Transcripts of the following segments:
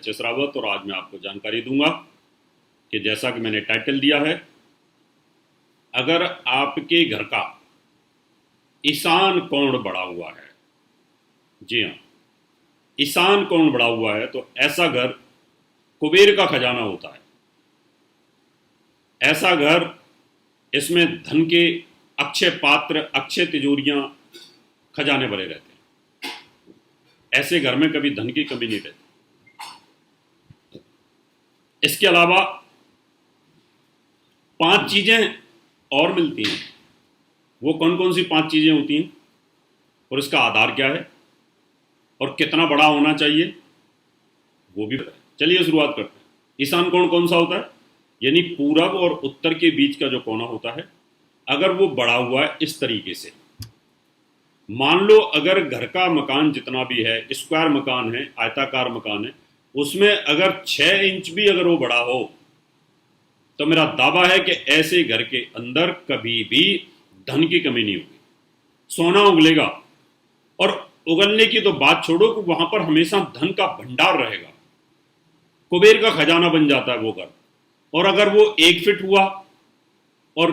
HS. Rawat और आज मैं आपको जानकारी दूंगा कि जैसा कि मैंने टाइटल दिया है, अगर आपके घर का ईशान कोण बढ़ा हुआ है, जी हाँ, ईशान कोण बढ़ा हुआ है तो ऐसा घर कुबेर का खजाना होता है। ऐसा घर, इसमें धन के अक्षय पात्र, अक्षय तिजोरियां, खजाने भरे रहते हैं। ऐसे घर में कभी धन की कमी नहीं रहती। इसके अलावा 5 चीजें और मिलती हैं। वो कौन कौन सी 5 चीजें होती हैं और इसका आधार क्या है और कितना बड़ा होना चाहिए, वो भी बताएं। चलिए शुरुआत करते हैं। ईशान कोण कौन सा होता है? यानी पूरब और उत्तर के बीच का जो कोना होता है, अगर वो बढ़ा हुआ है इस तरीके से, मान लो अगर घर का मकान जितना भी है, स्क्वायर मकान है, आयताकार मकान है, उसमें अगर 6 इंच भी अगर वो बड़ा हो, तो मेरा दावा है कि ऐसे घर के अंदर कभी भी धन की कमी नहीं होगी। सोना उगलेगा, और उगलने की तो बात छोड़ो कि वहां पर हमेशा धन का भंडार रहेगा। कुबेर का खजाना बन जाता है वो घर। और अगर वो 1 फीट हुआ और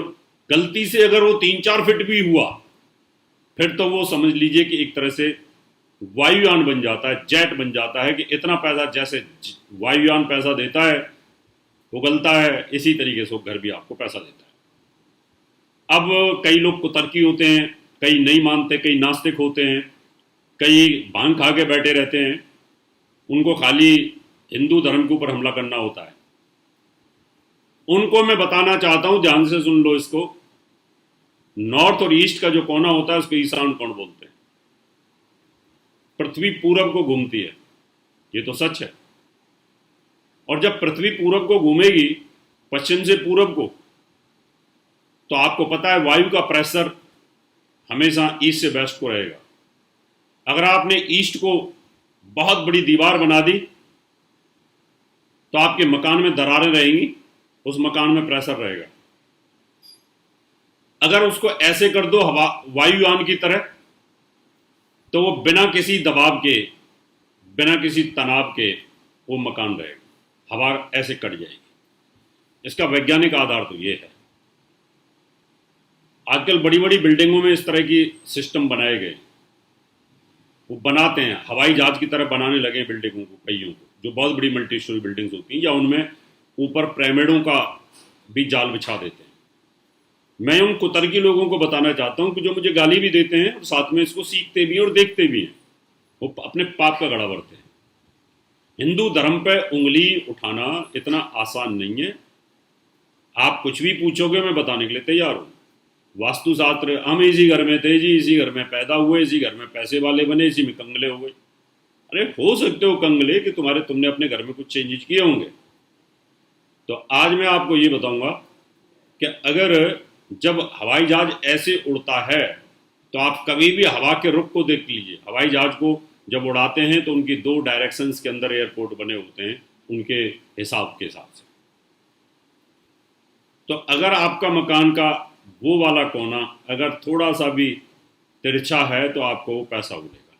गलती से अगर वो 3-4 फीट भी हुआ, फिर तो वो समझ लीजिए कि एक तरह से वायुयान बन जाता है, जेट बन जाता है। कि इतना पैसा, जैसे वायुयान पैसा देता है, उगलता है, इसी तरीके से वो घर भी आपको पैसा देता है। अब कई लोग कुतर्की होते हैं, कई नहीं मानते, कई नास्तिक होते हैं, कई भांग खा के बैठे रहते हैं। उनको खाली हिंदू धर्म के ऊपर हमला करना होता है। उनको मैं बताना चाहता हूं, ध्यान से सुन लो इसको। नॉर्थ और ईस्ट का जो कोना होता है उसको ईशान कोण बोलते हैं। पृथ्वी पूरब को घूमती है, ये तो सच है। और जब पृथ्वी पूरब को घूमेगी, पश्चिम से पूरब को, तो आपको पता है वायु का प्रेशर हमेशा ईस्ट से वेस्ट को रहेगा। अगर आपने ईस्ट को बहुत बड़ी दीवार बना दी, तो आपके मकान में दरारें रहेंगी, उस मकान में प्रेशर रहेगा। अगर उसको ऐसे कर दो हवा वायुयान की तरह, तो वो बिना किसी दबाव के, बिना किसी तनाव के वो मकान रहेगा। हवा ऐसे कट जाएगी। इसका वैज्ञानिक आधार तो ये है। आजकल बड़ी बड़ी बिल्डिंगों में इस तरह की सिस्टम बनाए गए, वो बनाते हैं, हवाई जहाज की तरह बनाने लगे बिल्डिंगों को, कईयों को, जो बहुत बड़ी मल्टी स्टोरी बिल्डिंग्स होती हैं, या उनमें ऊपर पिरामिडों का भी जाल बिछा देते हैं। मैं उन कुतर्की लोगों को बताना चाहता हूं कि जो मुझे गाली भी देते हैं और साथ में इसको सीखते भी हैं और देखते भी हैं, वो अपने पाप का गड़ा भरते हैं। हिंदू धर्म पे उंगली उठाना इतना आसान नहीं है। आप कुछ भी पूछोगे, मैं बताने के लिए तैयार हूं। वास्तुशास्त्र, हम इसी घर में थे जी, इसी घर में पैदा हुए, इसी घर में पैसे वाले बने, इसी में कंगले हो गए। अरे हो सकते हो कंगले कि तुमने अपने घर में कुछ चेंजेस किए होंगे। तो आज मैं आपको ये बताऊंगा कि अगर जब हवाई जहाज ऐसे उड़ता है, तो आप कभी भी हवा के रुख को देख लीजिए। हवाई जहाज को जब उड़ाते हैं तो उनकी 2 डायरेक्शंस के अंदर एयरपोर्ट बने होते हैं, उनके हिसाब से। तो अगर आपका मकान का वो वाला कोना अगर थोड़ा सा भी तिरछा है, तो आपको वो पैसा उड़ेगा।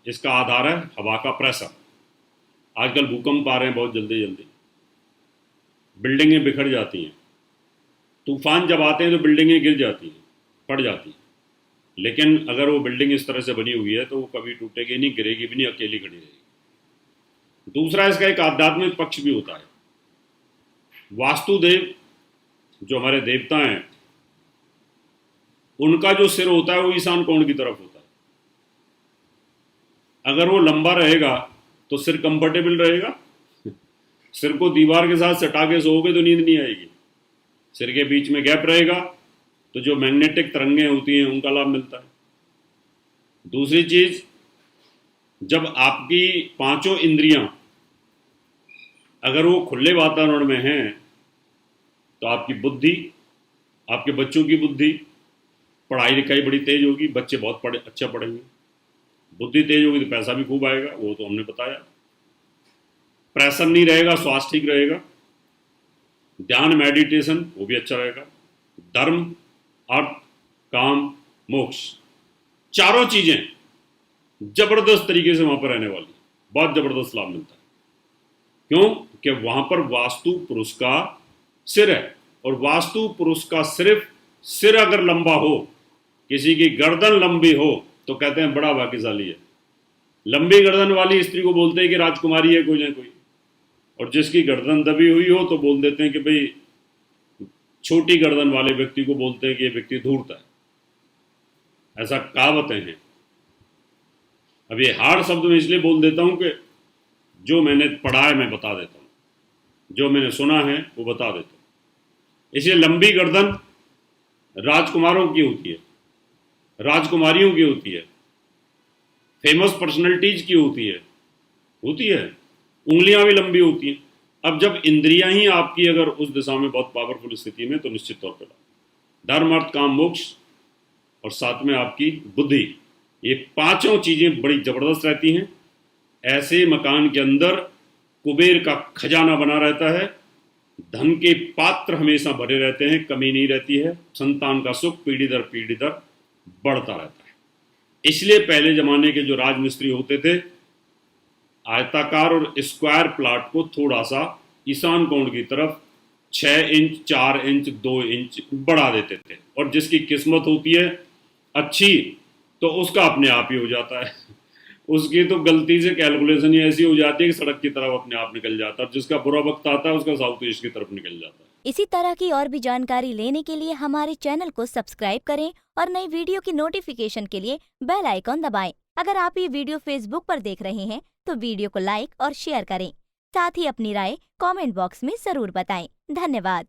इसका आधार है हवा का प्रेशर। आजकल भूकंप आ रहे हैं बहुत जल्दी जल्दी, बिल्डिंगें बिखर जाती हैं। तूफान जब आते हैं तो बिल्डिंगें गिर जाती हैं, पड़ जाती हैं। लेकिन अगर वो बिल्डिंग इस तरह से बनी हुई है, तो वो कभी टूटेगी नहीं, गिरेगी भी नहीं, अकेली खड़ी रहेगी। दूसरा, इसका एक आध्यात्मिक पक्ष भी होता है। वास्तुदेव जो हमारे देवता हैं, उनका जो सिर होता है वो ईशान कोण की तरफ होता है। अगर वो लंबा रहेगा तो सिर कंफर्टेबल रहेगा। सिर को दीवार के साथ सटा के सोओगे तो नींद नहीं आएगी। सिर के बीच में गैप रहेगा तो जो मैग्नेटिक तरंगें होती हैं उनका लाभ मिलता है। दूसरी चीज, जब आपकी 5 इंद्रियां अगर वो खुले वातावरण में हैं, तो आपकी बुद्धि, आपके बच्चों की बुद्धि, पढ़ाई लिखाई बड़ी तेज होगी, बच्चे बहुत अच्छा पढ़ेंगे। बुद्धि तेज होगी तो पैसा भी खूब आएगा, वो तो हमने बताया। प्रेशर नहीं रहेगा, स्वास्थ्य ठीक रहेगा। ध्यान, मेडिटेशन, वो भी अच्छा रहेगा। धर्म, अर्थ, काम, मोक्ष, चारों चीजें जबरदस्त तरीके से वहां पर रहने वाली, बहुत जबरदस्त लाभ मिलता है। क्यों? कि वहां पर वास्तु पुरुष का सिर है, और वास्तु पुरुष का सिर्फ सिर अगर लंबा हो, किसी की गर्दन लंबी हो, तो कहते हैं बड़ा भाग्यशाली है। लंबी गर्दन वाली स्त्री को बोलते हैं कि राजकुमारी है कोई ना कोई, और जिसकी गर्दन दबी हुई हो तो बोल देते हैं कि भाई, छोटी गर्दन वाले व्यक्ति को बोलते हैं कि ये व्यक्ति धूर्त है। ऐसा कहावतें हैं। अब ये हार्ड शब्द में इसलिए बोल देता हूं कि जो मैंने पढ़ा है मैं बता देता हूं, जो मैंने सुना है वो बता देता हूं। इसलिए लंबी गर्दन राजकुमारों की होती है, राजकुमारियों की होती है, फेमस पर्सनैलिटीज की होती है। उंगलियां भी लंबी होती हैं। अब जब इंद्रियां ही आपकी अगर उस दिशा में बहुत पावरफुल स्थिति में, तो निश्चित तौर पर धर्म अर्थ काम मोक्ष और साथ में आपकी बुद्धि, ये पांचों चीजें बड़ी जबरदस्त रहती हैं। ऐसे मकान के अंदर कुबेर का खजाना बना रहता है, धन के पात्र हमेशा भरे रहते हैं, कमी नहीं रहती है, संतान का सुख पीढ़ी दर बढ़ता रहता है। इसलिए पहले जमाने के जो राजमिस्त्री होते थे, आयताकार और स्क्वायर प्लाट को थोड़ा सा ईशान कोण की तरफ 6 इंच 4 इंच 2 इंच बढ़ा देते थे, और जिसकी किस्मत होती है अच्छी तो उसका अपने आप ही हो जाता है। उसकी तो गलती से कैलकुलेशन ही ऐसी हो जाती है कि सड़क की तरफ अपने आप निकल जाता है, और जिसका बुरा वक्त आता है उसका साउथ ईस्ट की तरफ निकल जाता है। इसी तरह की और भी जानकारी लेने के लिए हमारे चैनल को सब्सक्राइब करें और नई वीडियो की नोटिफिकेशन के लिए बेल आइकॉन दबाएं। अगर आप ये वीडियो फेसबुक पर देख रहे हैं तो वीडियो को लाइक और शेयर करें। साथ ही अपनी राय कमेंट बॉक्स में जरूर बताएं। धन्यवाद।